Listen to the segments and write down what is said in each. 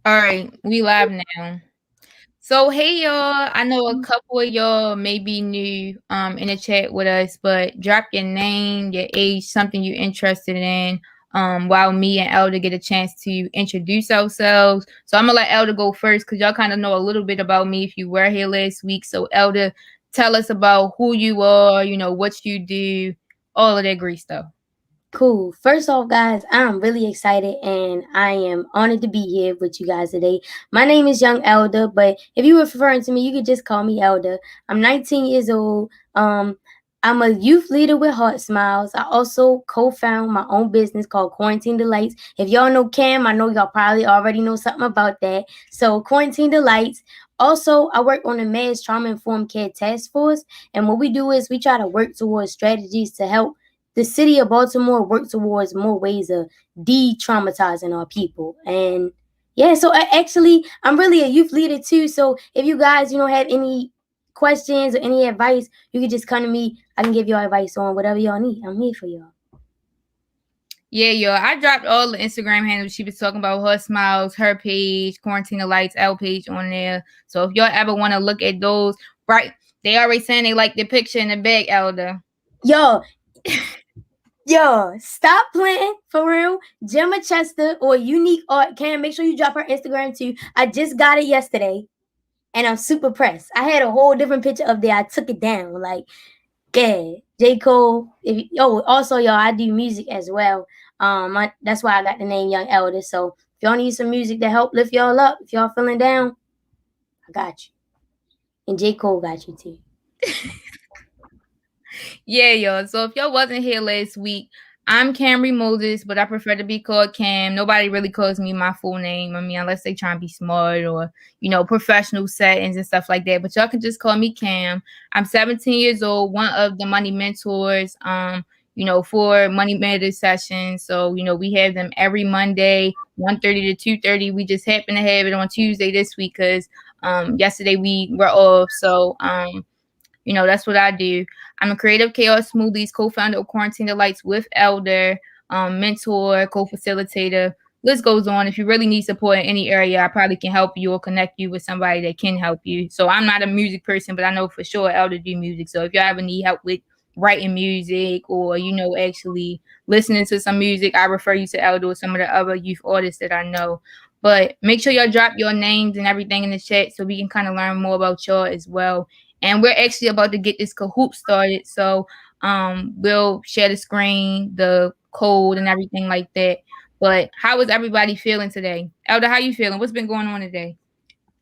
All right, we live now. So hey y'all, I know a couple of y'all may be new in the chat with us, but drop your name, your age, something you're interested in. While me and Elder get a chance to introduce ourselves. So I'm gonna let Elder go first because y'all kind of know a little bit about me if you were here last week. So Elder, tell us about who you are, what you do, all of that great stuff. Cool. First off, guys, I'm really excited and I am honored to be here with you guys today. My name is Young Elder, but if you were referring to me, you could just call me Elder. I'm 19 years old. I'm a youth leader with Heart Smiles. I also co-found my own business called Quarantine Delights. If y'all know Cam, I know y'all probably already know something about that. So Quarantine Delights. Also, I work on the Mass Trauma Informed Care Task Force, and what we do is we try to work towards strategies to help the city of Baltimore work towards more ways of de-traumatizing our people. And yeah, so actually, I'm really a youth leader too. So if you guys, have any questions or any advice, you can just come to me. I can give y'all advice on whatever y'all need. I'm here for y'all. Yeah, yo, I dropped all the Instagram handles she was talking about, her smiles, her page, Quarantine Lights, L page on there. So if y'all ever want to look at those, right? They already saying they like the picture in the back, Elder. Yo, yo, stop playing for real. Gemma Chester or Unique Art can make sure you drop her Instagram too. I just got it yesterday, and I'm super pressed. I had a whole different picture up there. I took it down. Like, yeah, J. Cole. Also, y'all, I do music as well. That's why I got the name Young Elder. So if y'all need some music to help lift y'all up, if y'all feeling down, I got you. And J. Cole got you too. Yeah, y'all. So if y'all wasn't here last week, I'm Camry Moses, but I prefer to be called Cam. Nobody really calls me my full name. I mean, unless they try and be smart or, professional settings and stuff like that. But y'all can just call me Cam. I'm 17 years old, one of the money mentors, for money matters sessions. So, we have them every Monday, 1:30 to 2:30. We just happen to have it on Tuesday this week because yesterday we were off. So that's what I do. I'm a creative chaos smoothies co-founder of Quarantine Delights with Elder, mentor, co-facilitator. List goes on. If you really need support in any area, I probably can help you or connect you with somebody that can help you. So I'm not a music person, but I know for sure Elder do music. So if y'all ever need help with writing music or actually listening to some music, I refer you to Elder or some of the other youth artists that I know. But make sure y'all drop your names and everything in the chat so we can kind of learn more about y'all as well. And we're actually about to get this Kahoot started. So we'll share the screen, the code and everything like that. But how is everybody feeling today? Elder, how you feeling? What's been going on today?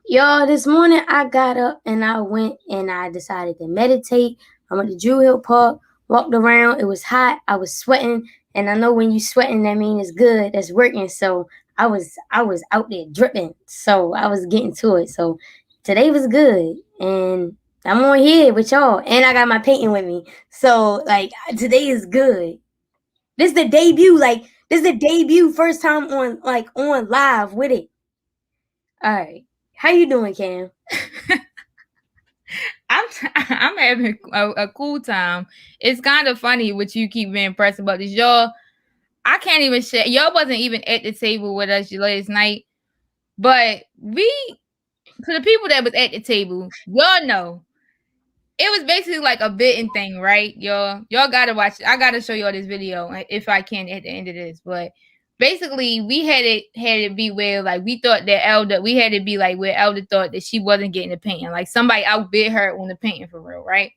Y'all, this morning I got up and I went and I decided to meditate. I went to Drew Hill Park, walked around. It was hot. I was sweating. And I know when you sweating, that means it's good. That's working. So I was out there dripping. So I was getting to it. So today was good. And I'm on here with y'all. And I got my painting with me. So like today is good. This is the debut. This is the debut first time on live with it. All right. How you doing, Cam? I'm I'm having a cool time. It's kind of funny what you keep being pressed about this. Y'all, I can't even share. Y'all wasn't even at the table with us last night, but for the people that was at the table, y'all know it was basically like a bitten thing, right? Y'all gotta watch it. I gotta show y'all this video if I can at the end of this. But basically we had it be where like we thought that Elder we had it be like where Elder thought that she wasn't getting the painting. Like somebody outbid her on the painting for real, right?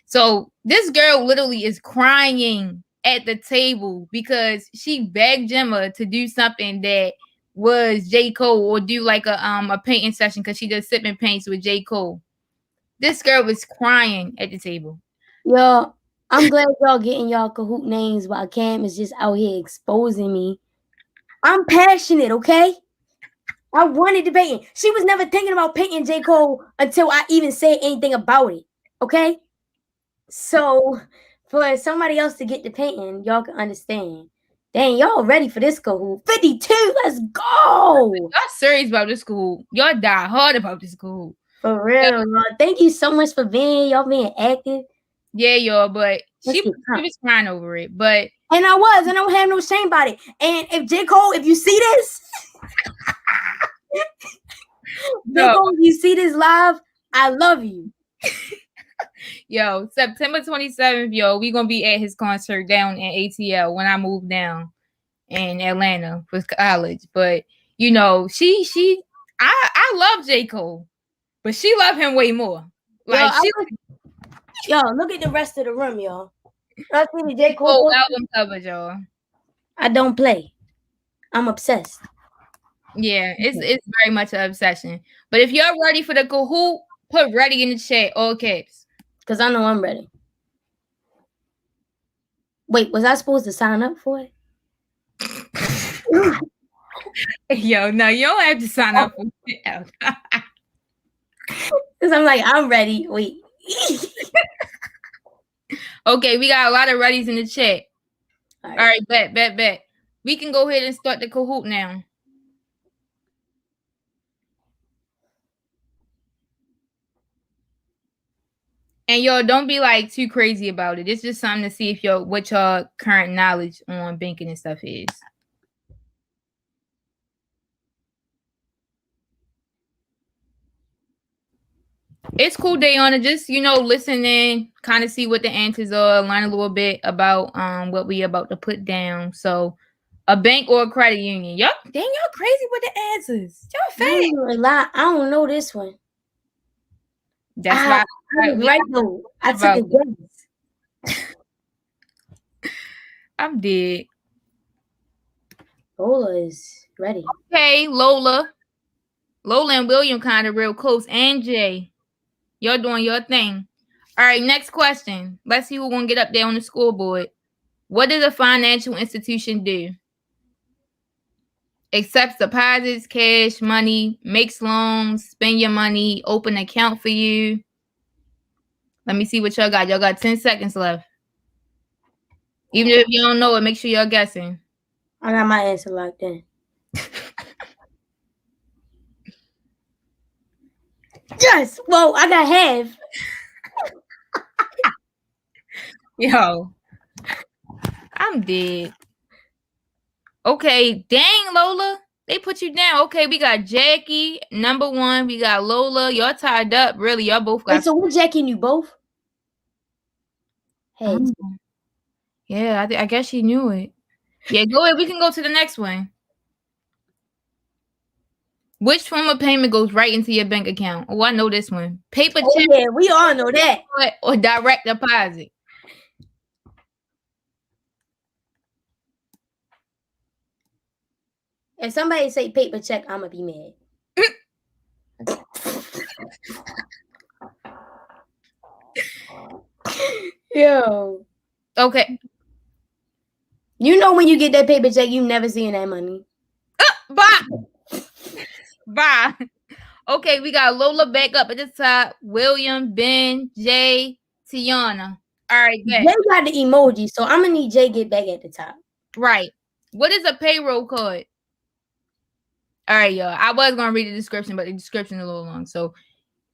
So this girl literally is crying at the table because she begged Gemma to do something that was J. Cole or do like a painting session because she does sipping paints with J. Cole. This girl was crying at the table. Y'all, I'm glad y'all getting y'all Kahoot names while Cam is just out here exposing me. I'm passionate, okay? I wanted to paint. She was never thinking about painting J. Cole until I even said anything about it, okay? So, for somebody else to get the painting, y'all can understand. Dang, y'all ready for this Kahoot. 52, let's go! Y'all serious about this school. Y'all die hard about this school. For real, y'all. Thank you so much for y'all being active. Yeah, y'all, but Let's she get was crying over it. But and I was, and I don't have no shame about it. And if J. Cole, if you see this, Yo, Jacob, you see this live? I love you. yo, September 27th, yo, we gonna be at his concert down in ATL when I move down in Atlanta for college. But you know, I love J. Cole, but she love him way more. Like Yo, look at the rest of the room, y'all. I see the J. Cole whole poster. album covers, y'all. I don't play. I'm obsessed. Yeah, it's very much an obsession. But if you're ready for the Kahoot, put ready in the chat, all caps. Because I know I'm ready. Wait, was I supposed to sign up for it? Yo, no, you don't have to sign up for it. Because I'm like, I'm ready. Wait. Okay, we got a lot of readies in the chat. All All right, bet. We can go ahead and start the Kahoot now. And y'all don't be like too crazy about it. It's just something to see if what your current knowledge on banking and stuff is. It's cool day on it. Just listen in, kind of see what the answers are, learn a little bit about what we about to put down. So, a bank or a credit union. Y'all crazy with the answers. Y'all fat. I don't know this one. That's why I was right though. I took a guess. I'm dead. Lola is ready. Okay, Lola and William kind of real close, and Jay. You're doing your thing. All right, next question. Let's see who's gonna get up there on the scoreboard. What does a financial institution do? Accepts deposits, cash, money, makes loans, spend your money, open an account for you. Let me see what y'all got. Y'all got 10 seconds left. Even if you don't know it, make sure y'all guessing. I got my answer locked in. Yes. Well, I got half. Yo, I'm dead. Okay, dang, Lola. They put you down. Okay, we got Jackie, number 1. We got Lola. Y'all tied up. Really, y'all both got... Wait, so what Jackie and you both? Heads. Yeah, I guess she knew it. Yeah, go ahead. We can go to the next one. Which form of payment goes right into your bank account? Oh, I know this one. Paper check. Yeah, we all know that. Or direct deposit. If somebody say paper check, I'm gonna be mad. Yo. Okay. You know when you get that paper check, you never seeing that money. Bye. Okay, we got Lola back up at the top. William, Ben, Jay, Tiana. All right, bet. Jay got the emoji, so I'm gonna need Jay get back at the top. Right. What is a payroll card? All right, y'all. I was gonna read the description, but the description is a little long, so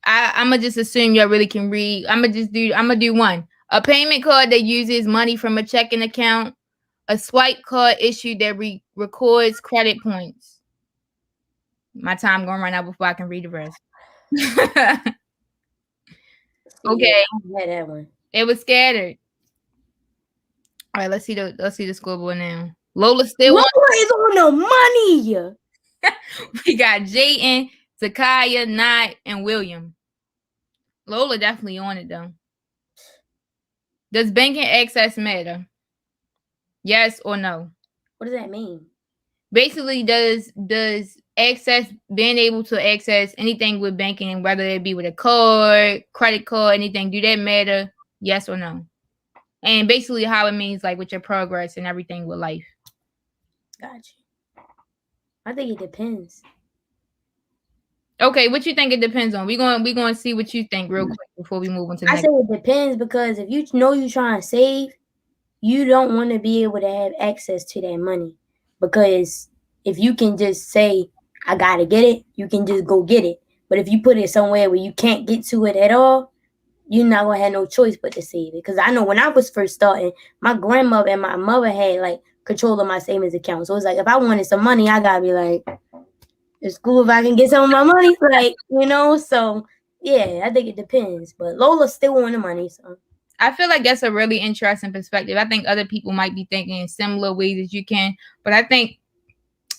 I'm gonna just assume y'all really can read. I'm gonna do one. A payment card that uses money from a checking account. A swipe card issued that records credit points. My time gonna run out before I can read the rest. Okay. Yeah, I had that one. It was scattered. All right, let's see the scoreboard now. Lola still Lola is on the money. We got Jayden, Takaya, Knott, and William. Lola definitely on it though. Does banking access matter? Yes or no? What does that mean? Basically, does access, being able to access anything with banking, whether it be with a card, credit card, anything, do that matter? Yes or no? And basically how it means like with your progress and everything with life. Gotcha. I think it depends. Okay, what you think it depends on? We're going to see what you think real quick before we move on to the next. I say it depends because if you know you're trying to save, you don't want to be able to have access to that money. Because if you can just say, I gotta get it, you can just go get it. But if you put it somewhere where you can't get to it at all, you're not gonna have no choice but to save it. Because I know when I was first starting, my grandmother and my mother had like control of my savings account. So it's like if I wanted some money, I gotta be like, It's cool if I can get some of my money, like, so yeah, I think it depends. But Lola still won the money, so I feel like that's a really interesting perspective. I think other people might be thinking in similar ways as you can, but I think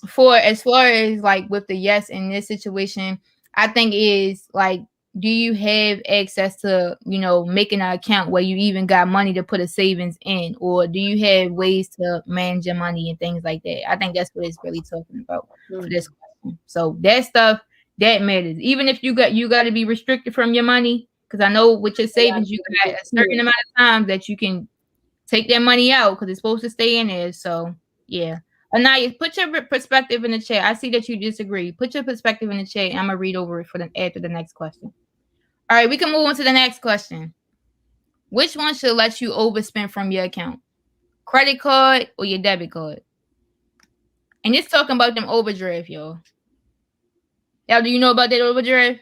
for as far as like with the yes in this situation, I think is like, do you have access to, making an account where you even got money to put a savings in, or do you have ways to manage your money and things like that? I think that's what it's really talking about for this question. So that stuff that matters. Even if you got to be restricted from your money, because I know with your savings you got a certain amount of time that you can take that money out because it's supposed to stay in there. So yeah. Anaya, put your perspective in the chat. I see that you disagree. Put your perspective in the chat. I'm gonna read over it after the next question. All right, we can move on to the next question. Which one should let you overspend from your account? Credit card or your debit card? And it's talking about them overdraft, y'all. Y'all, do you know about that overdraft?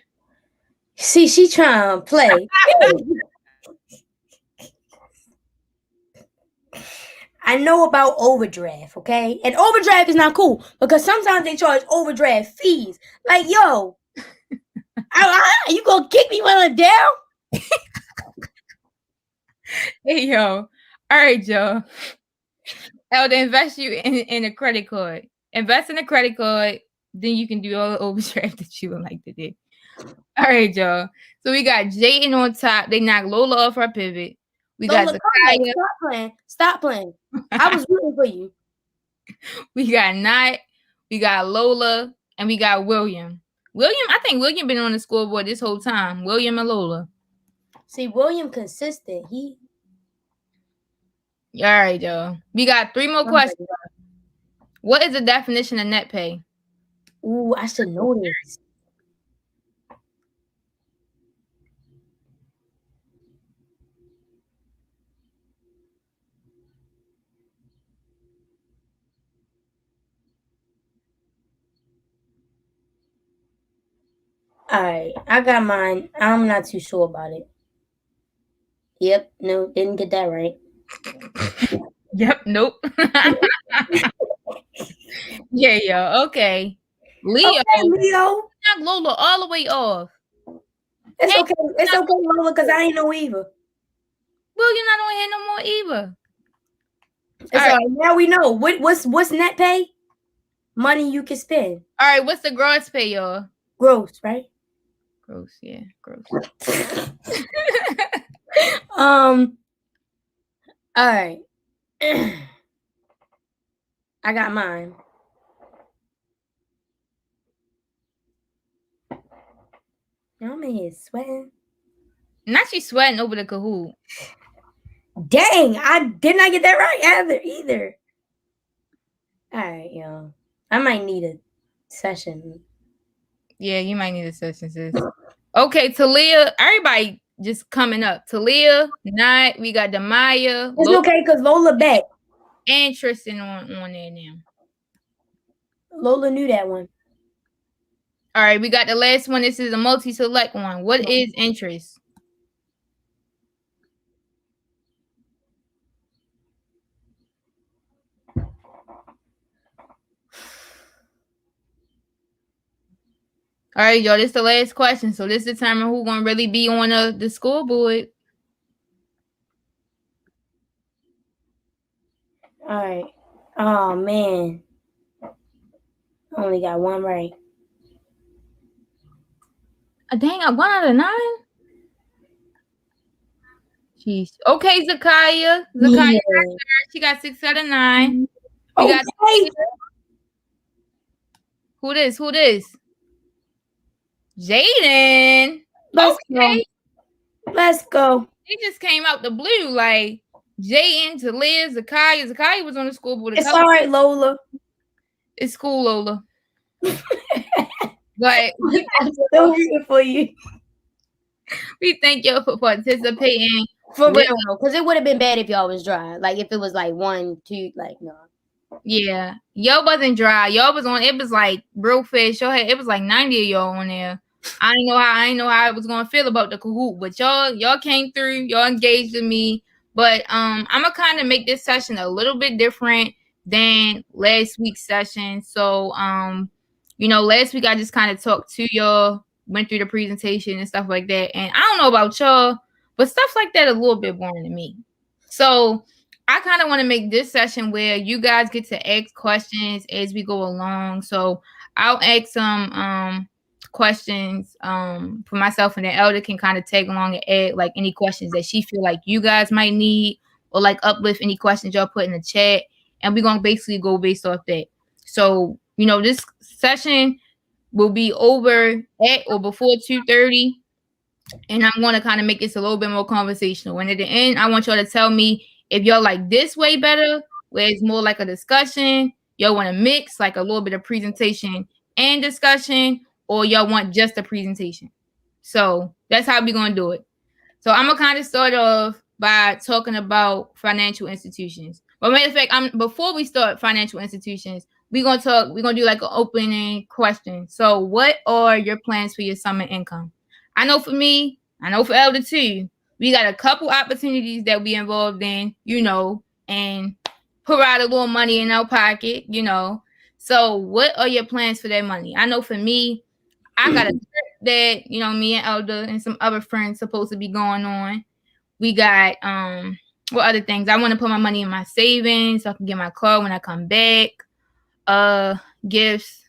See, she trying to play. I know about overdraft, okay? And overdraft is not cool because sometimes they charge overdraft fees. Like, yo, you gonna kick me when I'm down? Hey, yo. All right, y'all. Elder, invest you in a credit card. Invest in a credit card, then you can do all the overdraft that you would like to do. All right, y'all. So we got Jaden on top. They knocked Lola off her pivot. We got Zakaya. Stop playing. I was rooting for you. We got Knot. We got Lola. And we got William. I think William been on the scoreboard this whole time. William and Lola. See, William consistent. All right, y'all. We got 3 more questions. What is the definition of net pay? Ooh, I should know this. All right, I got mine. I'm not too sure about it. Yep, no, didn't get that right. Yep, nope. Yeah, yo, okay. Leo. Okay, Leo. Knock Lola all the way off. It's okay. It's okay, Lola, because I ain't know either. Well, you're not on here no more either. It's all right. Now we know. What's net pay? Money you can spend. All right, what's the gross pay, y'all? Gross, right? Gross, yeah, gross. All right. I got mine. I'm in here sweating. Not you sweating over the Kahoot. Dang, I did not get that right either. All right, y'all. I might need a session. Yeah, you might need a session, sis. Okay, Talia, everybody just coming up. Talia, Night, we got Demaya. It's okay because Lola back. And Tristan on there now. Lola knew that one. All right, we got the last one. This is a multi-select one. What is interest? All right, y'all. This is the last question. So this determines who's gonna really be on the scoreboard. All right. Oh man. I only got one right. Dang, I 1 out of 9. Jeez. Okay, Zakaya. Yeah. She got 6 out of 9. We got Who this? Jaden. Okay. Let's go. He just came out the blue like Jaden to Liz, Zakaya. Zakaya was on the scoreboard. It's all right, Lola. It's cool, Lola. But I'm still rooting for you. We thank y'all for participating. For real, because it would have been bad if y'all was dry. Like if it was like 1, 2, like no. Yeah, y'all wasn't dry. Y'all was on. It was like real fast. It was like 90 of y'all on there. I didn't know how I was gonna feel about the Kahoot, but y'all came through. Y'all engaged with me. But I'm gonna kind of make this session a little bit different than last week's session. So Last week I just kind of talked to y'all, went through the presentation and stuff like that. And I don't know about y'all, but stuff like that is a little bit boring to me. So I kind of want to make this session where you guys get to ask questions as we go along. So I'll ask some questions for myself, and then Elder can kind of tag along and add like any questions that she feel like you guys might need, or like uplift any questions y'all put in the chat. And we're gonna basically go based off that. So, this session will be over at or before 2:30. And I'm going to kind of make this a little bit more conversational. And at the end, I want y'all to tell me if y'all like this way better, where it's more like a discussion. Y'all want to mix like a little bit of presentation and discussion, or y'all want just a presentation. So that's how we're going to do it. So I'm going to kind of start off by talking about financial institutions. But matter of fact, before we start financial institutions, we're going to do like an opening question. So what are your plans for your summer income? I know for me, I know for Elder too, we got a couple opportunities that we involved in, and provide a little money in our pocket, So what are your plans for that money? I know for me, I got a trip that, me and Elder and some other friends supposed to be going on. We got what other things? I want to put my money in my savings so I can get my car when I come back. Gifts.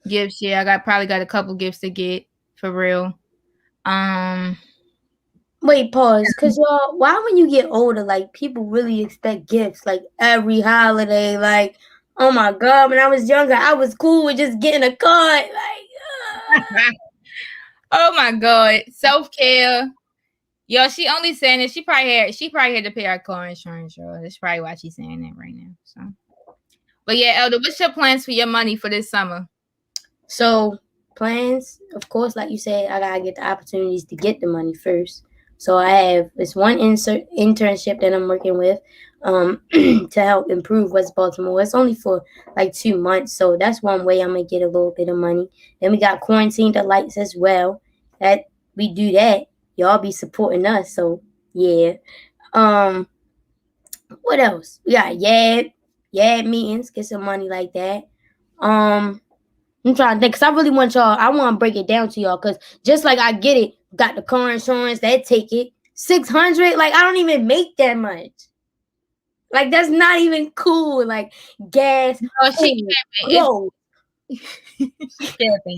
Yeah, probably got a couple gifts to get for real. Wait, pause. Cause y'all, why when you get older, like people really expect gifts, like every holiday, like, oh my god, when I was younger, I was cool with just getting a card, like. Oh my god, self-care. Yo, she only saying it. She probably had to pay our car insurance, yo. That's probably why she's saying that right now. So, but yeah, Elder, what's your plans for your money for this summer? So plans, of course, like you said, I gotta get the opportunities to get the money first. So I have this one internship that I'm working with to help improve West Baltimore. It's only for like 2 months, so that's one way I'm gonna get a little bit of money. Then we got quarantine delights as well. That we do that, y'all be supporting us. So yeah. What else? We got Yad meetings, get some money like that. I'm trying to think, because I really want y'all, I want to break it down to y'all, because just like I get it, got the car insurance, that take it, 600, like I don't even make that much. Like that's not even cool. Like gas. Oh, she capping,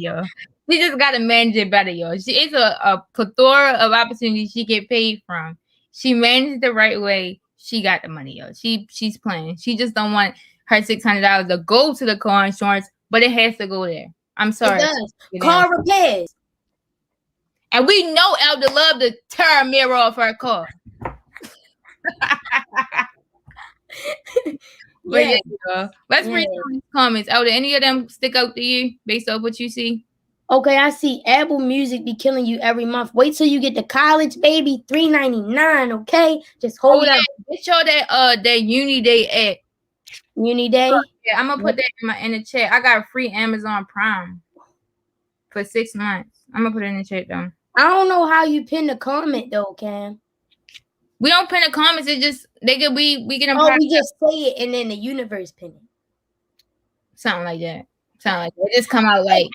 yo. She just gotta manage it better, yo. It's a plethora of opportunities she get paid from. She managed the right way. She got the money, yo. She's playing. She just don't want her $600 to go to the car insurance, but it has to go there. I'm sorry. It does. Car repairs. And we know Elder love to tear a mirror off her car. But yeah, let's read some comments. Elder, any of them stick out to you based off what you see? Okay, I see Apple Music be killing you every month. Wait till you get to college, baby. $3.99. Okay, just hold up. Get y'all that Uni Day app. Uni Day. Yeah, I'm gonna put that in the chat. I got free Amazon Prime for 6 months. I'm gonna put it in the chat though. I don't know how you pin the comment though, Cam. We don't pin the comments. It just we get them. Oh, we just say it and then the universe pin it. Something like that. It just come out like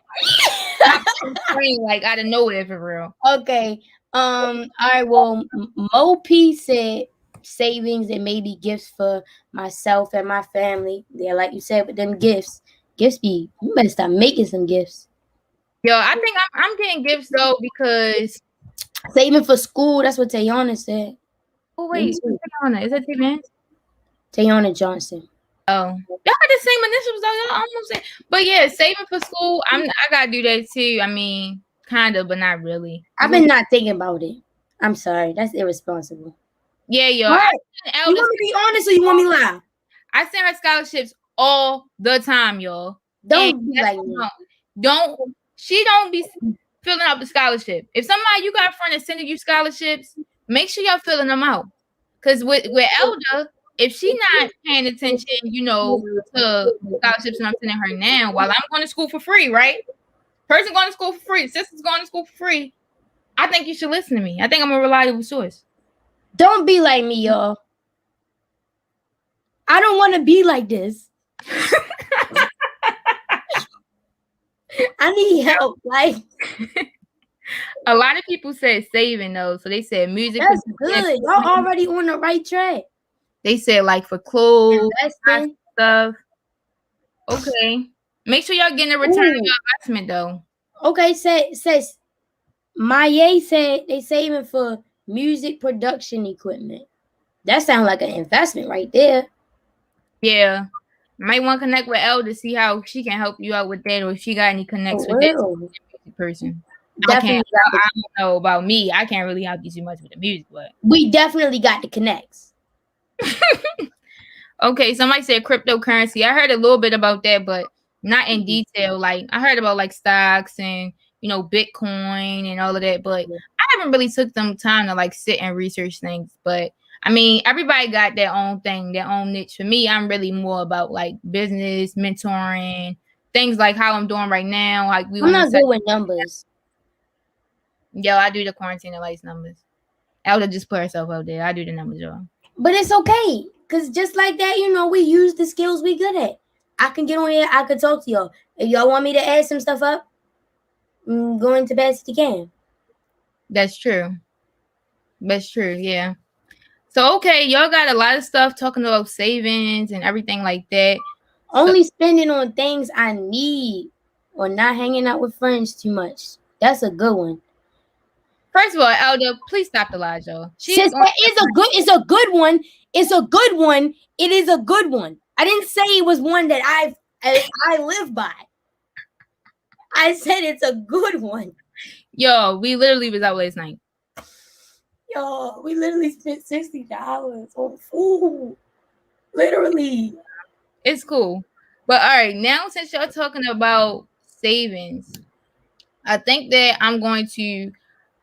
like out of nowhere for real. Okay. All right. Well, Mo P said savings and maybe gifts for myself and my family. Yeah, like you said, with them gifts be. You better start making some gifts. Yo, I think I'm getting gifts though because saving for school. That's what Tayana said. Oh wait, Tayana, is that Tayana? Tayana Johnson. Oh, y'all got the same initials though. Y'all almost say, but yeah, saving for school. I gotta do that too. I mean, kind of, but not really. I've been not thinking about it. I'm sorry, that's irresponsible. Yeah, yo. You want me to be honest or you want me to lie? I send her scholarships all the time, y'all. Don't be like me. She don't be filling out the scholarship. If somebody you got a friend that's sending you scholarships, make sure y'all filling them out. Cause with Elder, if she not paying attention, to scholarships and I'm sending her now, while I'm going to school for free, right? Person going to school for free, sister's going to school for free. I think you should listen to me. I think I'm a reliable source. Don't be like me, y'all. I don't want to be like this. I need help. Like, A lot of people said saving though, so they said music that's production good. Y'all equipment. already on the right track. They said like for clothes, hot Investing. stuff. Okay, make sure y'all getting a return on Ooh. your investment though. Okay, says Maya said they saving for music production equipment. That sounds like an investment right there. Yeah, might want to connect with Elle to see how she can help you out with that, or if she got any For connects with that real. person. I can't. Definitely got the I don't know about me. I can't really help you too much with the music, but we definitely got the connects. okay. Somebody said cryptocurrency. I heard a little bit about that, but not in detail. Like I heard about like stocks and Bitcoin and all of that, but I haven't really took them time to like sit and research things. But I mean, everybody got their own thing, their own niche. For me, I'm really more about like business, mentoring, things like how I'm doing right now. Like we I'm on a not set. good with numbers. Yo, I do the quarantine and lights numbers. Elda just put herself out there. I do the numbers, y'all. But it's okay. Cause just like that, we use the skills we good at. I can get on here, I can talk to y'all. If y'all want me to add some stuff up, go into best you can. That's true. That's true. Yeah. So okay, y'all got a lot of stuff talking about savings and everything like that. So Only spending on things I need or not hanging out with friends too much. That's a good one. first of all, Elda, please stop the lies, y'all. She's Since on. that is a good, it's a good one. It's a good one. It is a good one. I didn't say it was one that I live by. I said it's a good one. Yo, we literally was out last night. Yo, we literally spent $60 on food. Literally. It's cool. But all right, now since y'all talking about savings, I think that I'm going to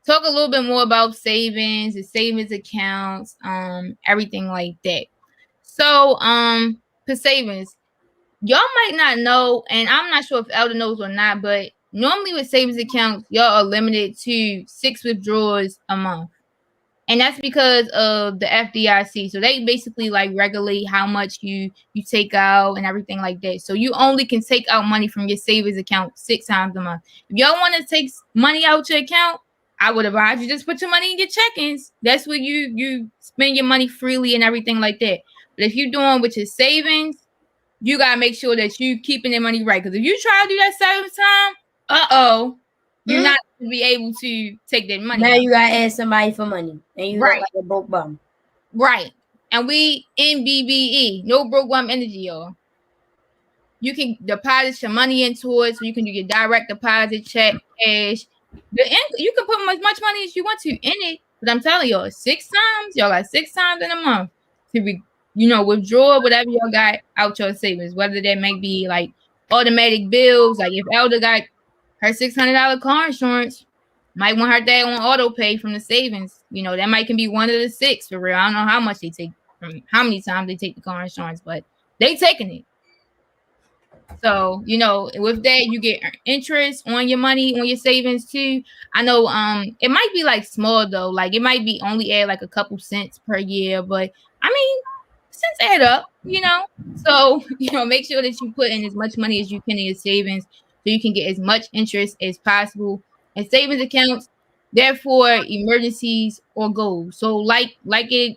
talk a little bit more about savings, the savings accounts, everything like that. So, for savings, y'all might not know, and I'm not sure if Elder knows or not, but normally with savings accounts, y'all are limited to 6 withdrawals a month. And that's because of the FDIC. So they basically like regulate how much you take out and everything like that. So you only can take out money from your savings account 6 times a month. If y'all want to take money out your account, I would advise you just put your money in your check-ins. That's where you spend your money freely and everything like that. But if you're doing with your savings, you gotta make sure that you keeping the money right. Because if you try to do that seventh time, you're Mm. not gonna be able to take that money Now out. you gotta ask somebody for money, and you look Right. like a broke bum. Right. And we in BBE, no broke bum energy, y'all. You can deposit your money into it, so you can do your direct deposit, check, cash. You can put as much money as you want to in it. But I'm telling y'all, 6 times, y'all got 6 times in a month to be, withdraw whatever y'all got out your savings, whether that may be like automatic bills. Like if Elder got her $600 car insurance, might want her dad on auto pay from the savings. That might can be one of the 6 for real. I don't know how much they take from how many times they take the car insurance, but they taking it. So, with that, you get interest on your money, on your savings too. I know it might be like small though. Like it might be only add like a couple cents per year, but I mean, cents add up. So, make sure that you put in as much money as you can in your savings so you can get as much interest as possible. And savings accounts, therefore emergencies or goals. So like it,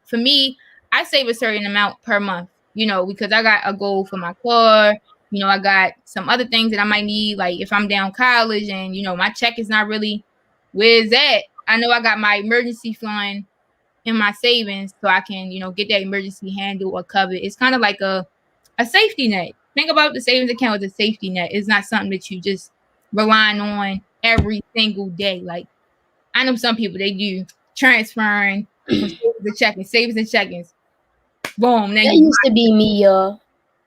for me, I save a certain amount per month, because I got a goal for my car. I got some other things that I might need, like if I'm down college and my check is not really where's that. I know I got my emergency fund in my savings so I can, get that emergency handle or covered. It's kind of like a safety net. Think about the savings account as a safety net. It's not something that you just relying on every single day. Like I know some people they do transferring from savings to checking, savings and checkings. Boom, then That you used to be me, y'all.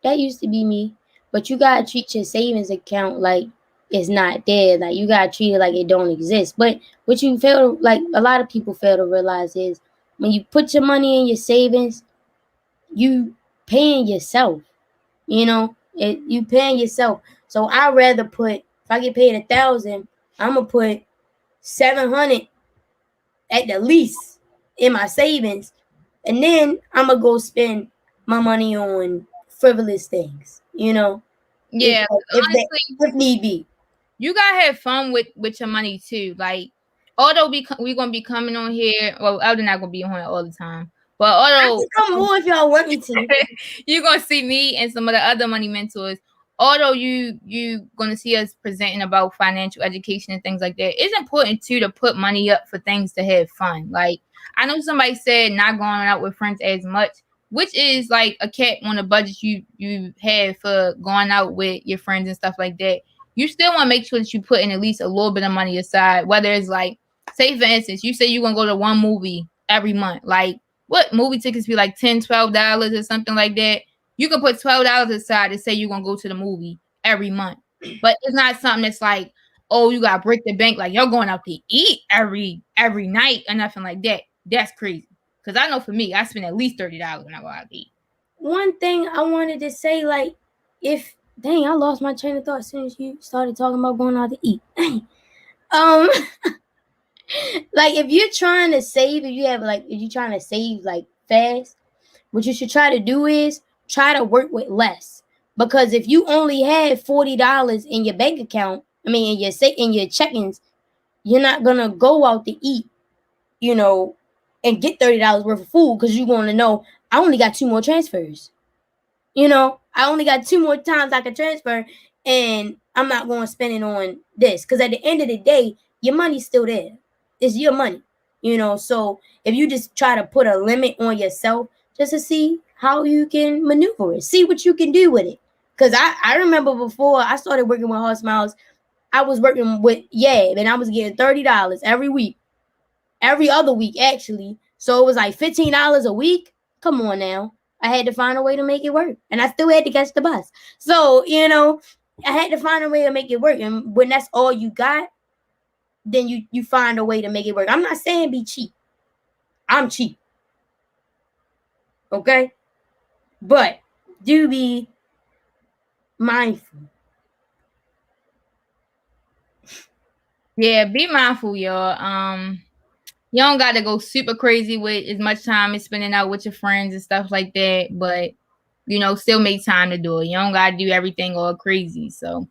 That used to be me. But you gotta treat your savings account like it's not there. Like you gotta treat it like it don't exist. But what you fail to, like a lot of people fail to realize is when you put your money in your savings, you paying yourself. You paying yourself. So I'd rather put if I get paid 1,000, I'm gonna put 700 at the least in my savings, and then I'm gonna go spend my money on frivolous things. Yeah, honestly, if need be. you gotta have fun with your money too. Like, although we gonna be coming on here, well, Elder not gonna be on here all the time, but I although can come more if y'all want me to. you're gonna see me and some of the other money mentors. Although you gonna see us presenting about financial education and things like that, it's important too to put money up for things to have fun. Like, I know somebody said not going out with friends as much, which is like a cap on the budget you have for going out with your friends and stuff like that. You still want to make sure that you put in at least a little bit of money aside. Whether it's like, say for instance, you say you're gonna go to one movie every month, like what movie tickets be like $10, $12 or something like that. You can put $12 aside and say you're gonna go to the movie every month. But it's not something that's like, oh, you gotta break the bank, like you're going out to eat every night or nothing like that. That's crazy. Cause I know for me, I spend at least $30 when I go out to eat. One thing I wanted to say, like, if dang, I lost my train of thought as soon as you started talking about going out to eat. Dang. Um, like if you're trying to save, if you're trying to save like fast, what you should try to do is try to work with less. Because if you only have $40 in your bank account, I mean in your check-ins, you're not gonna go out to eat, you know, and get $30 worth of food because you're gonna know I only got two more transfers. I only got two more times I can transfer, and I'm not going to spend it on this because at the end of the day, your money's still there. It's your money. So if you just try to put a limit on yourself just to see how you can maneuver it, see what you can do with it. Because I remember before I started working with Horse Miles, I was working with Yab, and I was getting $30 every week, every other week actually. So it was like $15 a week. Come on now. I had to find a way to make it work. And I still had to catch the bus. So, I had to find a way to make it work. And when that's all you got, then you find a way to make it work. I'm not saying be cheap. I'm cheap. Okay? But do be mindful. Yeah, be mindful, y'all. You don't got to go super crazy with as much time as spending out with your friends and stuff like that, but still make time to do it. You don't got to do everything all crazy. So,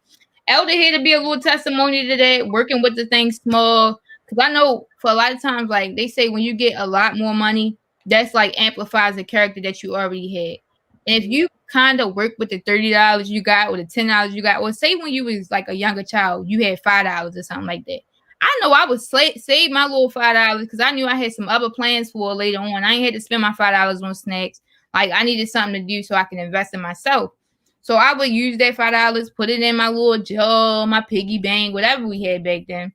Elder here to be a little testimony to that, working with the things small. Because I know for a lot of times, like they say, when you get a lot more money, that's like amplifies the character that you already had. And if you kind of work with the $30 you got or the $10 you got, or say when you was like a younger child, you had $5 or something like that. I know I would save my little $5 because I knew I had some other plans for later on. I ain't had to spend my $5 on snacks. Like I needed something to do so I can invest in myself. So I would use that $5, put it in my little jar, my piggy bank, whatever we had back then,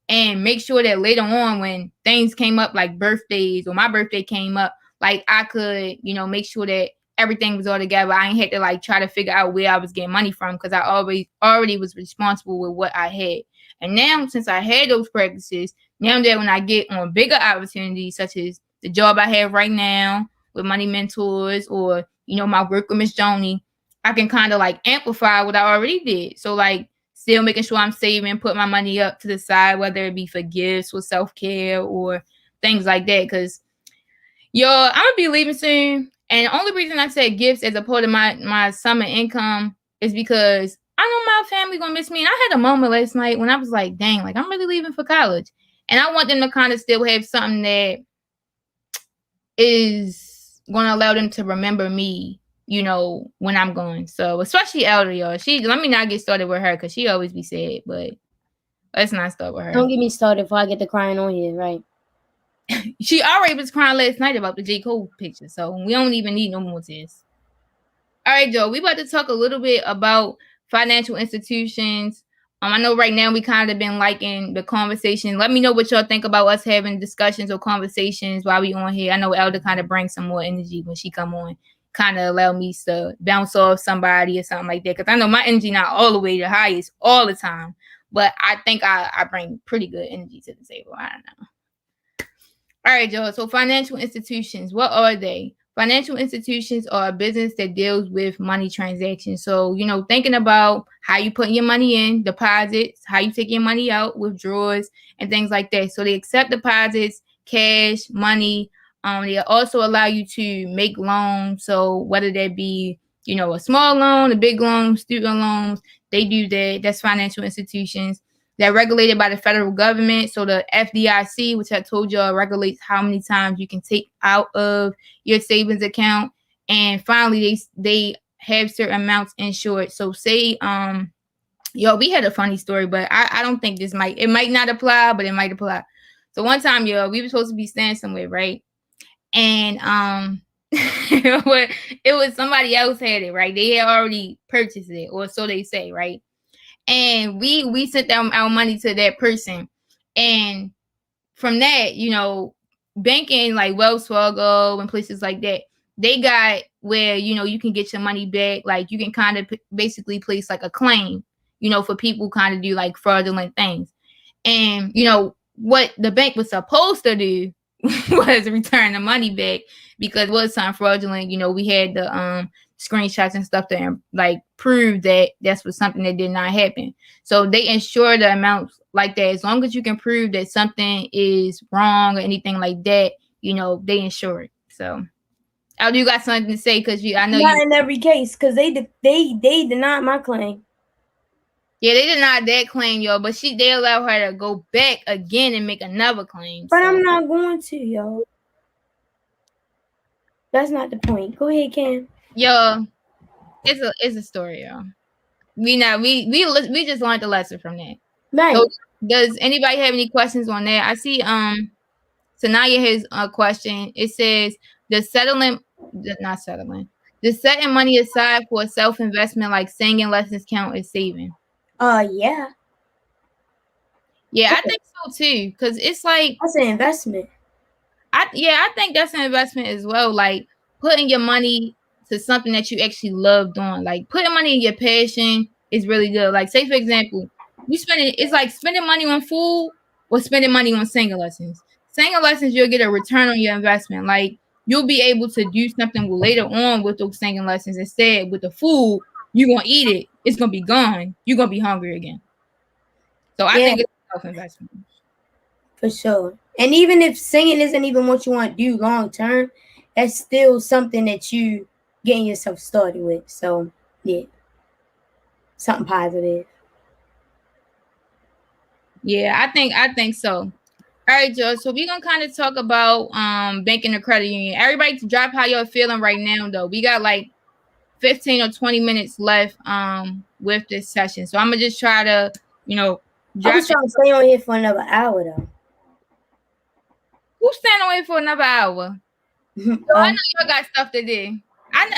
and make sure that later on when things came up like birthdays or my birthday came up, like I could, make sure that everything was all together. I ain't had to like try to figure out where I was getting money from because I already was responsible with what I had. And now since I had those practices, now that when I get on bigger opportunities such as the job I have right now with Money Mentors or, my work with Miss Joni, I can kind of like amplify what I already did. So like still making sure I'm saving, put my money up to the side, whether it be for gifts or self-care or things like that. Because, I'm going to be leaving soon. And the only reason I said gifts as a part of my summer income is because I know my family going to miss me. And I had a moment last night when I was like, dang, like I'm really leaving for college. And I want them to kind of still have something that is going to allow them to remember me, when I'm going. So, especially Elder, y'all. Let me not get started with her because she always be sad, but let's not start with her. Don't get me started before I get to crying on you, right? She already was crying last night about the J. Cole picture, so we don't even need no more tears. All right, Joe, we about to talk a little bit about financial institutions. I know right now we kind of been liking the conversation. Let me know what y'all think about us having discussions or conversations while we on here. I know Elder kind of brings some more energy when she come on, kind of allow me to bounce off somebody or something like that. Because I know my energy not all the way the highest all the time, but I think I bring pretty good energy to the table. I don't know. All right, Joe. So financial institutions, what are they? Financial institutions are a business that deals with money transactions. So, thinking about how you put your money in, deposits, how you take your money out, withdrawals, and things like that. So they accept deposits, cash, money. They also allow you to make loans. So whether that be a small loan, a big loan, student loans. They do that. That's financial institutions. They're regulated by the federal government. So the FDIC, which I told y'all, regulates how many times you can take out of your savings account. And finally, they have certain amounts insured. So say we had a funny story, but I don't think it might not apply, but it might apply. So one time, we were supposed to be staying somewhere, right? And it was somebody else had it, right? They had already purchased it, or so they say, right? And we sent them our money to that person, and from that, banking like Wells Fargo and places like that, they got where you can get your money back. Like you can kind of basically place like a claim, for people kind of do like fraudulent things. And what the bank was supposed to do was return the money back, because it was something fraudulent. We had the screenshots and stuff to like prove that that's was something that did not happen. So they insure the amounts like that. As long as you can prove that something is wrong or anything like that, they insure it. So Aldo, you got something to say? Because I know not in every case, because they denied my claim. Yeah, they denied that claim, yo, but they allowed her to go back again and make another claim. But I'm not going to, yo. That's not the point. Go ahead, Cam. Yo, it's a story, yo. We just learned the lesson from that. Right. So, does anybody have any questions on that? I see Sanaya has a question. It says, does setting money aside for self-investment like singing lessons count as saving? Yeah. Yeah, I think so too, because it's like that's an investment. I think that's an investment as well. Like putting your money to something that you actually love doing. Like putting money in your passion is really good. Like say for example, it's like spending money on food or spending money on singing lessons. Singing lessons, you'll get a return on your investment. Like you'll be able to do something later on with those singing lessons. Instead, with the food, you're gonna eat it. It's gonna be gone. You're gonna be hungry again. So I think it's self-investment. For sure. And even if singing isn't even what you want to do long term, that's still something that you getting yourself started with. So yeah, something positive. Yeah, I think so. All right, Joe. So we're gonna kind of talk about banking or credit union. Everybody drop how you're feeling right now, though. We got like 15 or 20 minutes left with this session. So I'm gonna just try to, I was trying to stay on here for another hour though. Who's staying away for another hour? So I know y'all got stuff to do. I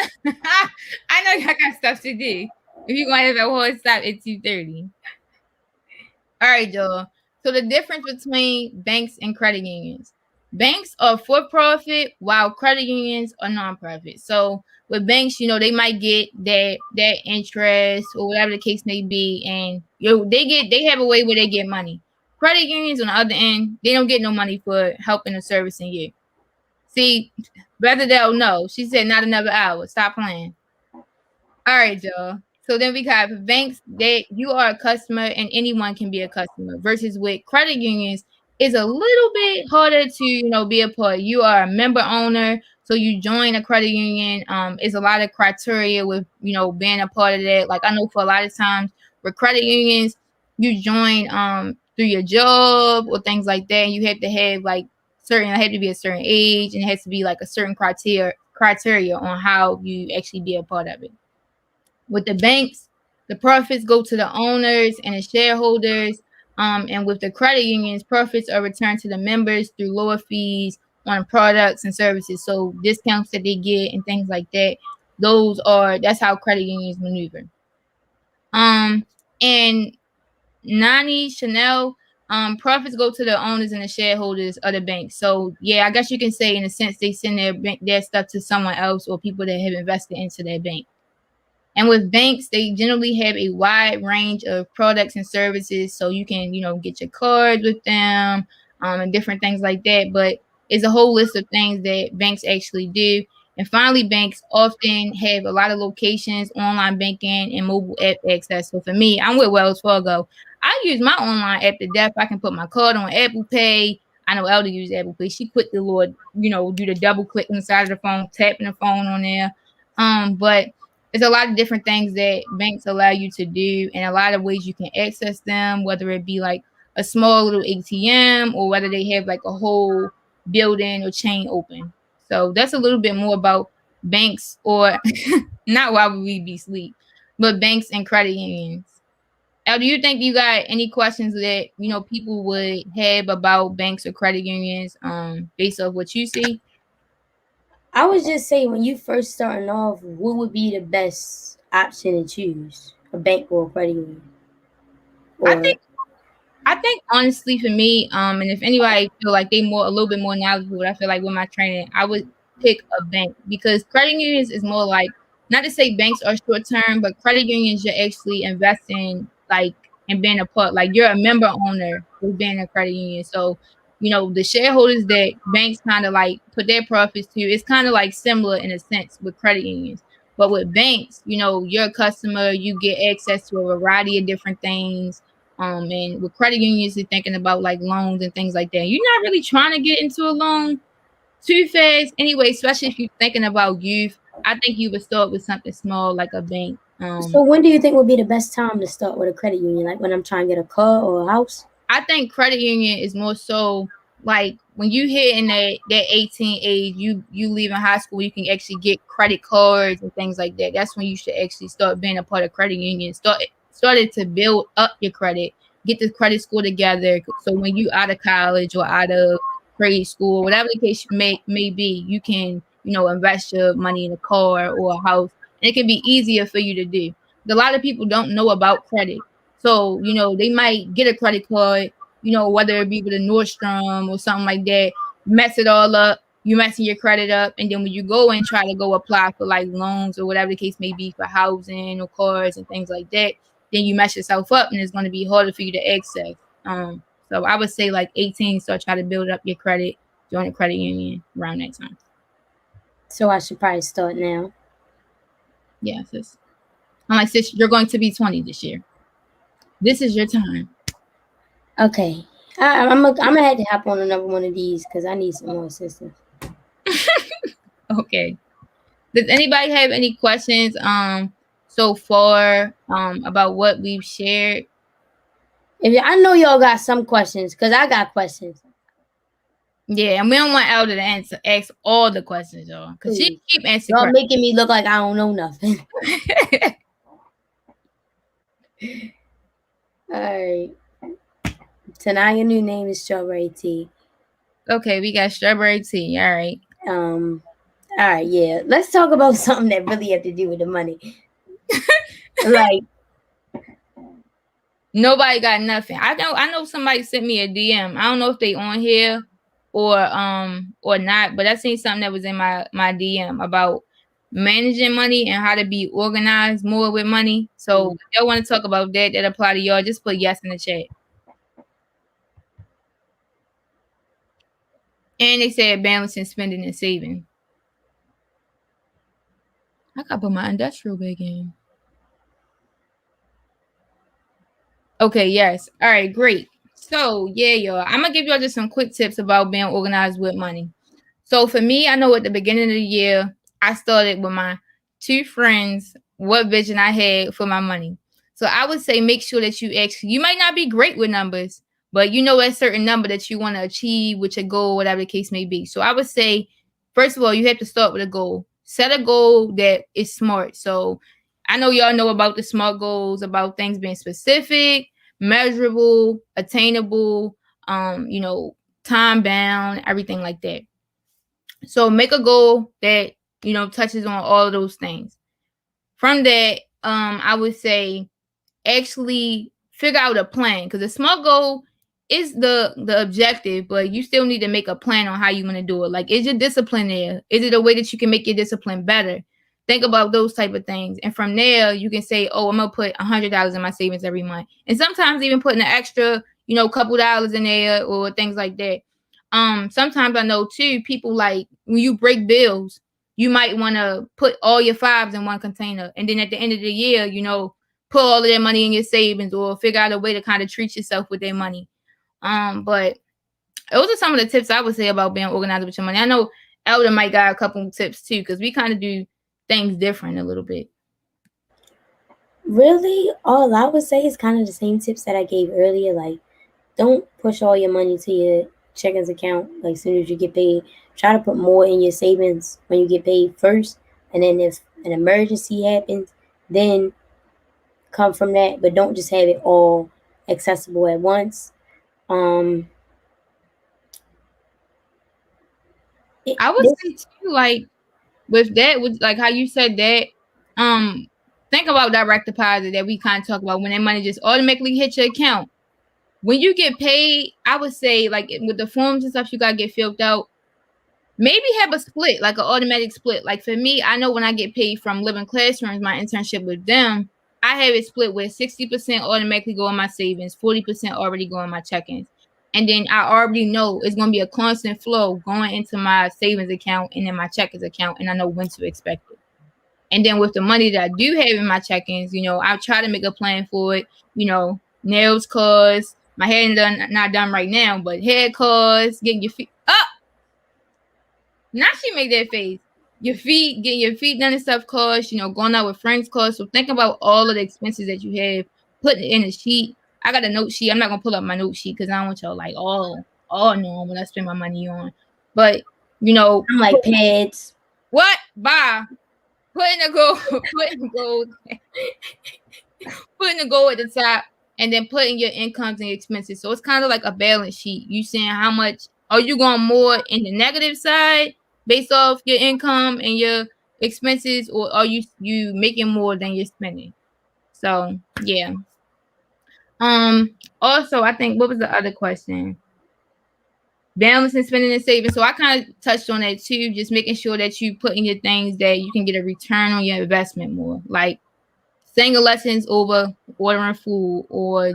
know y'all got stuff to do. If you're gonna have a whole stop at 2:30. All right, Joe. So the difference between banks and credit unions. Banks are for profit while credit unions are non-profit. So with banks, they might get that interest or whatever the case may be, and they have a way where they get money. Credit unions on the other end, they don't get no money for helping or servicing you. See, Brother Dell, no. She said not another hour. Stop playing. All right, y'all. So then we have banks that you are a customer and anyone can be a customer, versus with credit unions is a little bit harder to, be a part. You are a member owner, so you join a credit union. Is a lot of criteria with, being a part of that. Like I know for a lot of times with credit unions, you join through your job or things like that. And you have to have like it had to be a certain age, and it has to be like a certain criteria on how you actually be a part of it. With the banks, the profits go to the owners and the shareholders. And with the credit unions, profits are returned to the members through lower fees on products and services. So discounts that they get and things like that. That's how credit unions maneuver. And Nani, Chanel, profits go to the owners and the shareholders of the bank. So yeah, I guess you can say in a sense they send their stuff to someone else or people that have invested into their bank. And with banks, they generally have a wide range of products and services. So you can, get your cards with them and different things like that. But it's a whole list of things that banks actually do. And finally, banks often have a lot of locations, online banking, and mobile app access. So for me, I'm with Wells Fargo. I use my online app to death. I can put my card on Apple Pay. I know Elder uses Apple Pay. She quit the Lord, do the double click on the side of the phone, tapping the phone on there. But It's a lot of different things that banks allow you to do, and a lot of ways you can access them, whether it be like a small little ATM or whether they have like a whole building or chain open. So that's a little bit more about banks, or not why would we be asleep, but banks and credit unions. Do you think you got any questions that people would have about banks or credit unions, based off what you see? I would just say when you first starting off, what would be the best option to choose? A bank or a credit union? I Or think I think honestly for me, and if anybody feel like they a little bit more knowledgeable, I feel like with my training, I would pick a bank because credit unions is more like, not to say banks are short term, but credit unions you're actually investing like and being a part, like you're a member owner with being a credit union. So, the shareholders that banks kind of like put their profits to, it's kind of like similar in a sense with credit unions. But with banks, you're a customer, you get access to a variety of different things, and with credit unions, you're thinking about like loans and things like that. You're not really trying to get into a loan too fast anyway, especially if you're thinking about youth. I think you would start with something small like a bank. so when do you think would be the best time to start with a credit union? Like when I'm trying to get a car or a house? I think credit union is more so like when you hit in that 18 age, you leaving high school, you can actually get credit cards and things like that. That's when you should actually start being a part of credit union. Started to build up your credit, get the credit score together. So when you out of college or out of grade school, whatever the case may be, you can invest your money in a car or a house, and it can be easier for you to do. A lot of people don't know about credit. So, they might get a credit card, whether it be with a Nordstrom or something like that, mess it all up. You messing your credit up. And then when you go and try to go apply for like loans or whatever the case may be for housing or cars and things like that, then you mess yourself up and it's going to be harder for you to access. So I would say like 18, start try to build up your credit, join a credit union around that time. So I should probably start now. Yeah, sis. I'm like, sis, you're going to be 20 this year. This is your time. Okay. I'm gonna have to hop on another one of these because I need some more assistance. Okay. Does anybody have any questions so far about what we've shared? I know y'all got some questions because I got questions. Yeah, and we don't want Elder to ask all the questions, y'all, because she Please. keep answering Y'all questions. making me look like I don't know nothing. All right. Tonight your new name is Strawberry Tea. Okay, we got strawberry tea. All right. All right, yeah. Let's talk about something that really have to do with the money. Like, Nobody got nothing. I know somebody sent me a DM. I don't know if they on here or not, but I seen something that was in my DM about managing money and how to be organized more with money. So if y'all want to talk about that apply to y'all, just put yes in the chat. And they said balancing spending and saving. I gotta put my industrial bag in. Okay, yes. All right, great. So yeah, y'all. I'm gonna give y'all just some quick tips about being organized with money. So for me, I know at the beginning of the year, I started with my two friends what vision I had for my money. So I would say make sure that you might not be great with numbers, but you know a certain number that you want to achieve with your goal, whatever the case may be. So I would say, first of all, you have to start with a goal. Set a goal that is smart. So I know y'all know about the SMART goals, about things being specific, measurable, attainable, time bound, everything like that. So make a goal that touches on all of those things. From that, I would say actually figure out a plan, because a small goal is the objective, but you still need to make a plan on how you're going to do it. Like, is your discipline there? Is it a way that you can make your discipline better? Think about those type of things, and from there you can say, oh, I'm gonna put $100 in my savings every month, and sometimes even putting an extra couple dollars in there or things like that. Sometimes I know too, people, like when you break bills, you might want to put all your fives in one container, and then at the end of the year, put all of their money in your savings, or figure out a way to kind of treat yourself with their money. But those are some of the tips I would say about being organized with your money. I know Elder might got a couple tips too, because we kind of do things different a little bit. Really, all I would say is kind of the same tips that I gave earlier. Like, don't push all your money to your checkings account like as soon as you get paid. Try to put more in your savings when you get paid first, and then if an emergency happens, then come from that. But don't just have it all accessible at once. Um, I would this say too, like with that, with like how you said that, um, think about direct deposit that we kind of talk about when that money just automatically hits your account. When you get paid, I would say like with the forms and stuff, you gotta get filled out. Maybe have a split, like an automatic split. Like for me, I know when I get paid from Living Classrooms, my internship with them, I have it split where 60% automatically go in my savings, 40% already go in my check-ins. And then I already know it's gonna be a constant flow going into my savings account and then my check-ins account, and I know when to expect it. And then with the money that I do have in my check-ins, I try to make a plan for it. Nails costs, my hair done not done right now, but hair costs, getting your feet up. Now she made that face. Your feet, getting your feet done and stuff costs, going out with friends costs. So think about all of the expenses that you have, put it in a sheet. I got a note sheet. I'm not gonna pull up my note sheet because I don't want y'all like all knowing what I spend my money on. But I'm like pads. what? Bye. Put in the gold, put in the gold, putting the goal at the top, and then putting your incomes and expenses. So it's kind of like a balance sheet. You saying how much are you going more in the negative side based off your income and your expenses, or are you making more than you're spending? So yeah. Also, I think what was the other question? Balancing spending and saving. So I kind of touched on that too. Just making sure that you put in your things that you can get a return on your investment more. Like singing lessons over ordering food, or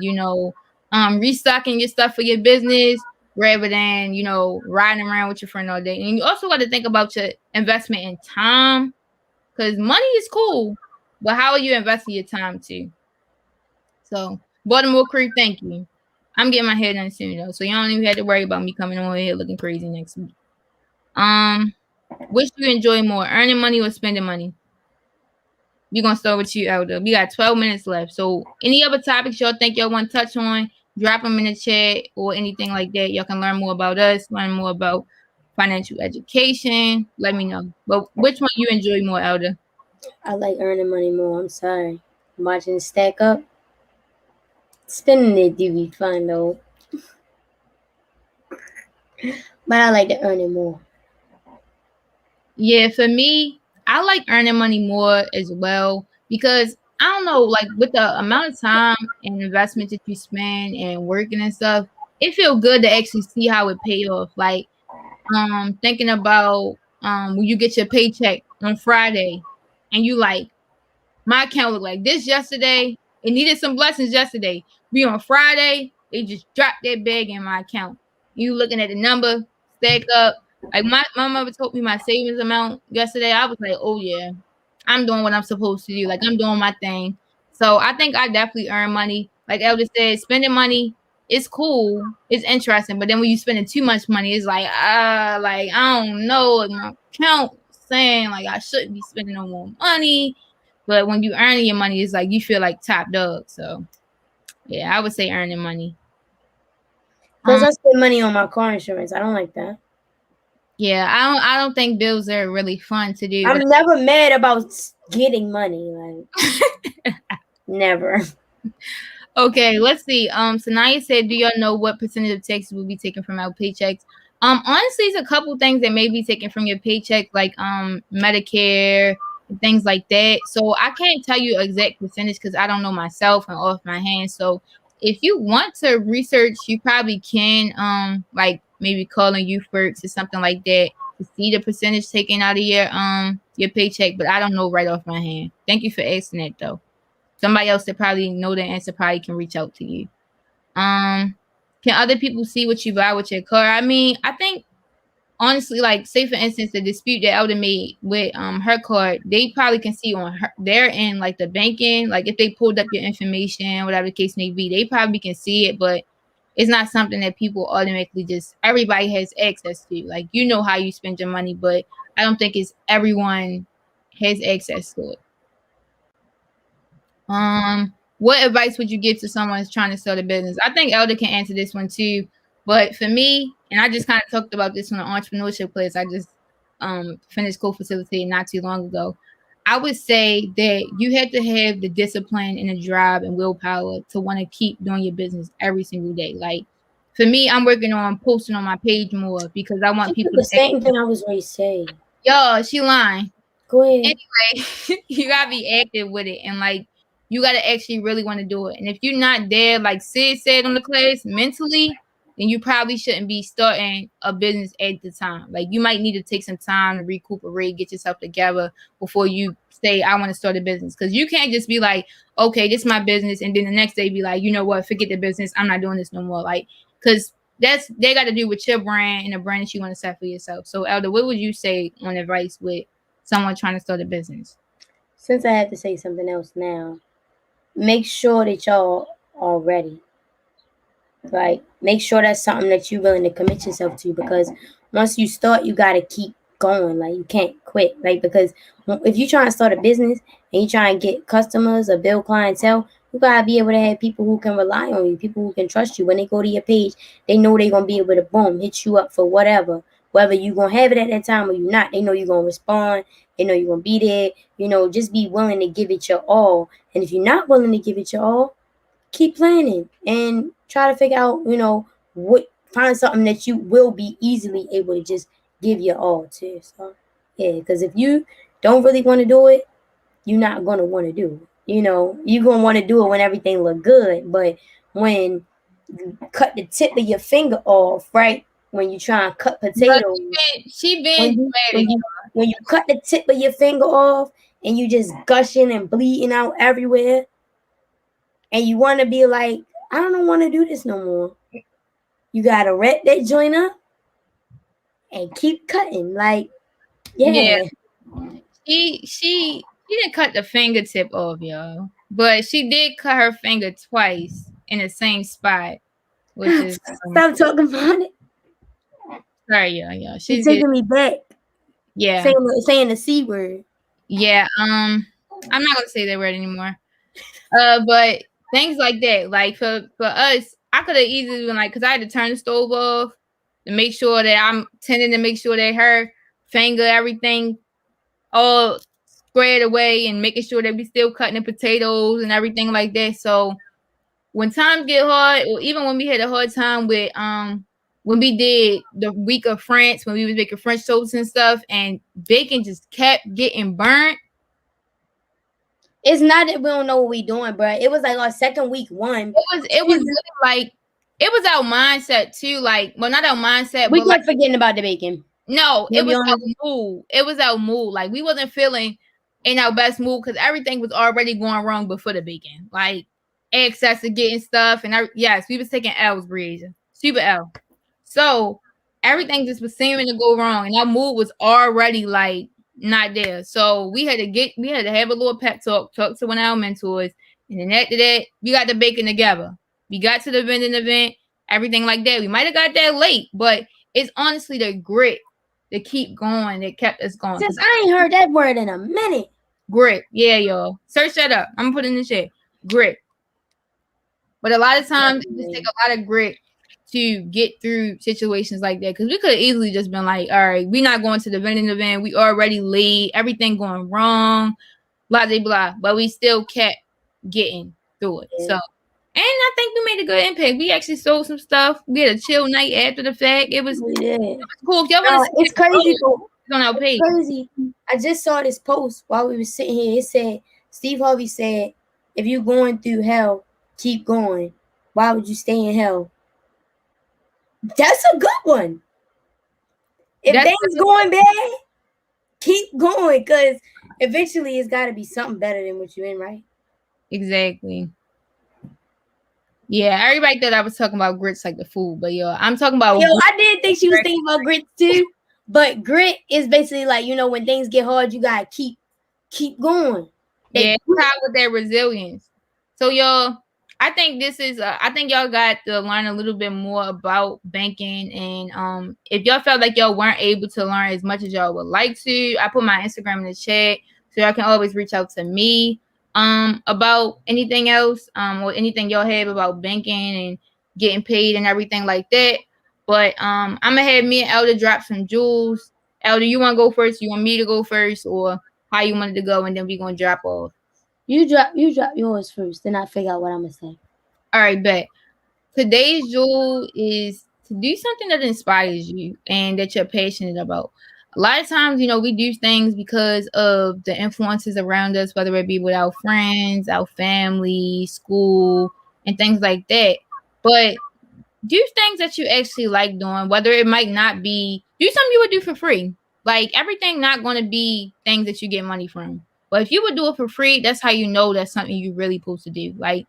restocking your stuff for your business rather than riding around with your friend all day. And you also got to think about your investment in time, because money is cool, but how are you investing your time too? So Baltimore Creek, thank you. I'm getting my hair done soon though, so you don't even have to worry about me coming on here looking crazy next week. um which do you enjoy more, earning money or spending money? We're gonna start with you, Elder. We got 12 minutes left. So any other topics y'all think y'all want to touch on, drop them in the chat or anything like that. Y'all can learn more about us, learn more about financial education. Let me know. But which one you enjoy more, Elder? I like earning money more. I'm sorry. Watching it stack up. Spending it do be fun though. But I like to earn it more. Yeah, for me, I like earning money more as well because I don't know, like with the amount of time and investment that you spend and working and stuff, it feels good to actually see how it pay off. Like thinking about when you get your paycheck on Friday and you like, my account looked like this yesterday. It needed some blessings yesterday. We on Friday, they just dropped that bag in my account. You looking at the number, stack up. Like my mother told me my savings amount yesterday. I was like, oh yeah, I'm doing what I'm supposed to do. Like I'm doing my thing. So I think I definitely earn money. Like Elder said, spending money is cool. It's interesting. But then when you spending too much money, it's like I don't know. Like my account saying like I shouldn't be spending no more money. But when you earning your money, it's like you feel like top dog. So yeah, I would say earning money. Plus, Um, I spend money on my car insurance. I don't like that. yeah, I don't think bills are really fun to do, but I'm never mad about getting money. Like, never. okay, let's see. Sanaya said, "Do y'all know what percentage of taxes will be taken from our paychecks?" Honestly, it's a couple things that may be taken from your paycheck, like Medicare and things like that. So I can't tell you exact percentage because I don't know myself and off my hands. So if you want to research, you probably can like maybe calling youth works or something like that to see the percentage taken out of your paycheck. But I don't know right off my hand. Thank you for asking that though. Somebody else that probably know the answer probably can reach out to you. Um, can other people see what you buy with your car? I mean, I think honestly, like say for instance, the dispute that Elder made with her card, they probably can see on their end, like the banking, like if they pulled up your information, whatever the case may be, they probably can see it, but it's not something that people automatically just everybody has access to. Like you know how you spend your money, but I don't think it's everyone has access to it. What advice would you give to someone who's trying to start a business? I think Elder can answer this one too. But for me, and I just kind of talked about this on the entrepreneurship class. I just finished co-facilitating not too long ago. I would say that you have to have the discipline and the drive and willpower to want to keep doing your business every single day. Like for me, I'm working on posting on my page more because I want She said people the to same thing I was ready to say. yo, she lying. Go ahead. Anyway, you gotta be active with it, and like you gotta actually really want to do it. And if you're not there, like Sid said on the class, mentally, then you probably shouldn't be starting a business at the time. Like you might need to take some time to recuperate, get yourself together before you say I want to start a business. Because you can't just be like, okay, this is my business, and then the next day be like, you know what, forget the business, I'm not doing this no more. Like, because that's they got to do with your brand and the brand that you want to set for yourself. So, Elder, what would you say on advice with someone trying to start a business? Since I have to say something else now, make sure that y'all are ready. Like, make sure that's something that you're willing to commit yourself to, because once you start, you got to keep going. Like, you can't quit. Like, because if you're trying to start a business and you try and get customers or build clientele, you got to be able to have people who can rely on you, people who can trust you. When they go to your page, they know they're going to be able to, boom, hit you up for whatever. Whether you're going to have it at that time or you're not, they know you're going to respond. They know you're going to be there. You know, just be willing to give it your all. And if you're not willing to give it your all, keep planning and try to figure out, what find something that you will be easily able to just give your all to. So yeah, because if you don't really want to do it, you're not gonna want to do it. You're gonna want to do it when everything look good, but when you cut the tip of your finger off, right? When you try and cut But potatoes, she been when you when dramatic. you when you cut the tip of your finger off and you just gushing and bleeding out everywhere, and you want to be like, I don't want to do this no more. You gotta wrap that joint up and keep cutting. Like, Yeah, yeah, she didn't cut the fingertip off, y'all, but she did cut her finger twice in the same spot, which is stop talking about it. sorry, y'all. It's She's getting taking me back. yeah, Saying the C word. yeah. I'm not gonna say that word anymore. But things like that, like for us, I could have easily been like, because I had to turn the stove off to make sure that I'm tending to make sure that her finger, everything all squared away and making sure that we still cutting the potatoes and everything like that. So when times get hard, or even when we had a hard time with when we did the week of France, when we was making French toast and stuff, and bacon just kept getting burnt. It's not that we don't know what we doing, bro. It was like our second week one. It was really like it was our mindset too. Like, well, not our mindset, We but like kept forgetting about the bacon. no, To it be was our honest, mood. It was our mood. Like we wasn't feeling in our best mood because everything was already going wrong before the bacon. Like excess of getting stuff, and yes, we was taking L's, Breeze, super L. So everything just was seeming to go wrong, and our mood was already like not there. So we had to have a little pep talk to one of our mentors, and then after that, we got the bacon together. We got to the vending event, everything like that. We might have got there late, but it's honestly the grit to keep going that kept us going. since Cause I ain't heard that word in a minute. grit, yeah, y'all. Search that up. I'm gonna put it in the chat. Grit. But a lot of times it just take a lot of grit to get through situations like that. Because we could have easily just been like, all right, we're not going to the vending event. We already late. Everything going wrong. Blah blah blah. But we still kept getting through it. So and I think we made a good impact. We actually sold some stuff. We had a chill night after the fact. It was We did. cool. If y'all want to No, see it's crazy though. it on our It's page. crazy. I just saw this post while we were sitting here. It said Steve Harvey said, "If you're going through hell, keep going. Why would you stay in hell?" That's a good one. If That's things going bad, keep going, because eventually it's got to be something better than what you're in, right? exactly. Yeah, everybody thought I was talking about grits like the food, but yo, I'm talking about Yo, I did think she was thinking about grit too, but grit is basically like, when things get hard, you gotta keep going. yeah, proud with their resilience. So y'all, I think this is I think y'all got to learn a little bit more about banking, and if y'all felt like y'all weren't able to learn as much as y'all would like to, I put my Instagram in the chat so y'all can always reach out to me. About anything else, or anything y'all have about banking and getting paid and everything like that. But I'm gonna have me and Elder drop some jewels. Elder, you wanna go first? You want me to go first, or how you wanted to go, and then we gonna drop off. You drop yours first, then I figure out what I'm gonna say. All right, bet. Today's jewel is to do something that inspires you and that you're passionate about. A lot of times, we do things because of the influences around us, whether it be with our friends, our family, school, and things like that. But do things that you actually like doing, whether it might not be, do something you would do for free. Like everything not going to be things that you get money from. But if you would do it for free, that's how you know that's something you really supposed to do. Like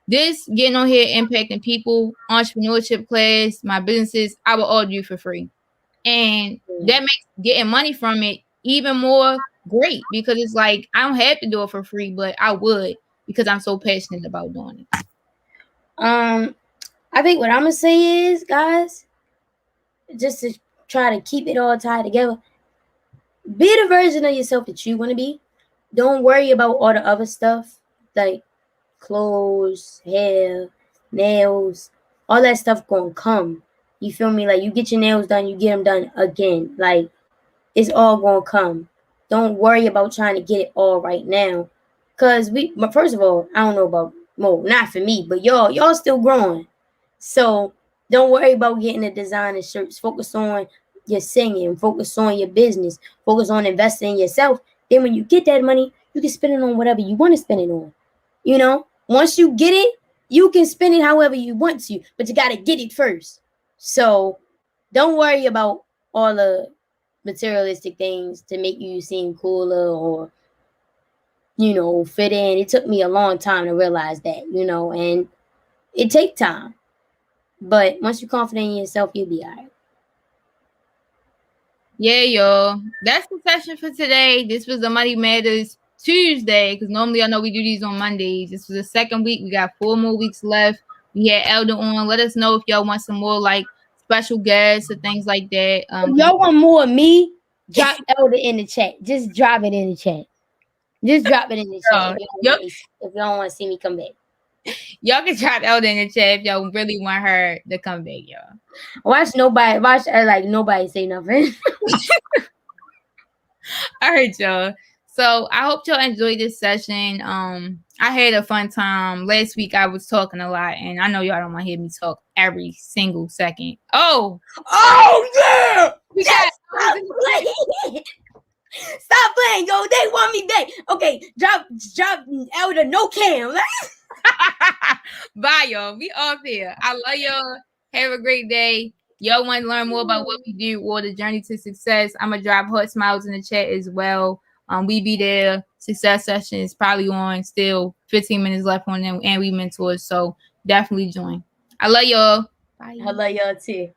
this getting on here impacting people, entrepreneurship class, my businesses, I will all do for free. And that makes getting money from it even more great because it's like I don't have to do it for free, but I would because I'm so passionate about doing it. I think what I'm gonna say is, guys, just to try to keep it all tied together, be the version of yourself that you want to be. Don't worry about all the other stuff like clothes, hair, nails, all that stuff gonna come. You feel me? Like you get your nails done, you get them done again. Like it's all gonna come. Don't worry about trying to get it all right now, cause but first of all, I don't know about not for me, but y'all still growing, so don't worry about getting the designer shirts. Focus on your singing. Focus on your business. Focus on investing in yourself. Then when you get that money, you can spend it on whatever you want to spend it on. Once you get it, you can spend it however you want to, but you got to get it first. So don't worry about all the materialistic things to make you seem cooler or, fit in. It took me a long time to realize that, and it take time. But once you're confident in yourself, you'll be all right. Yeah, y'all. That's the session for today. This was the Money Matters Tuesday because normally I know we do these on Mondays. This was the second week. We got 4 more weeks left. We had Elder on. Let us know if y'all want some more like special guests or things like that. If y'all want more of me, drop Elder in the chat. Just drop it in the chat. Just drop it in the chat if you don't want to see me come back. Y'all can drop Elder in the chat if y'all really want her to come back, y'all. Watch nobody say nothing. All right, y'all. So I hope y'all enjoyed this session. I had a fun time. Last week I was talking a lot, and I know y'all don't want to hear me talk every single second. Oh yeah! We got Stop playing, yo. They want me back. Okay, drop Elder no cam. Bye, y'all. We off here. I love y'all. Have a great day. Y'all want to learn more about what we do or the journey to success? I'm gonna drop heart smiles in the chat as well. We be there. Success session is probably on. Still 15 minutes left on them, and we mentors. So definitely join. I love y'all. Bye. I love y'all too.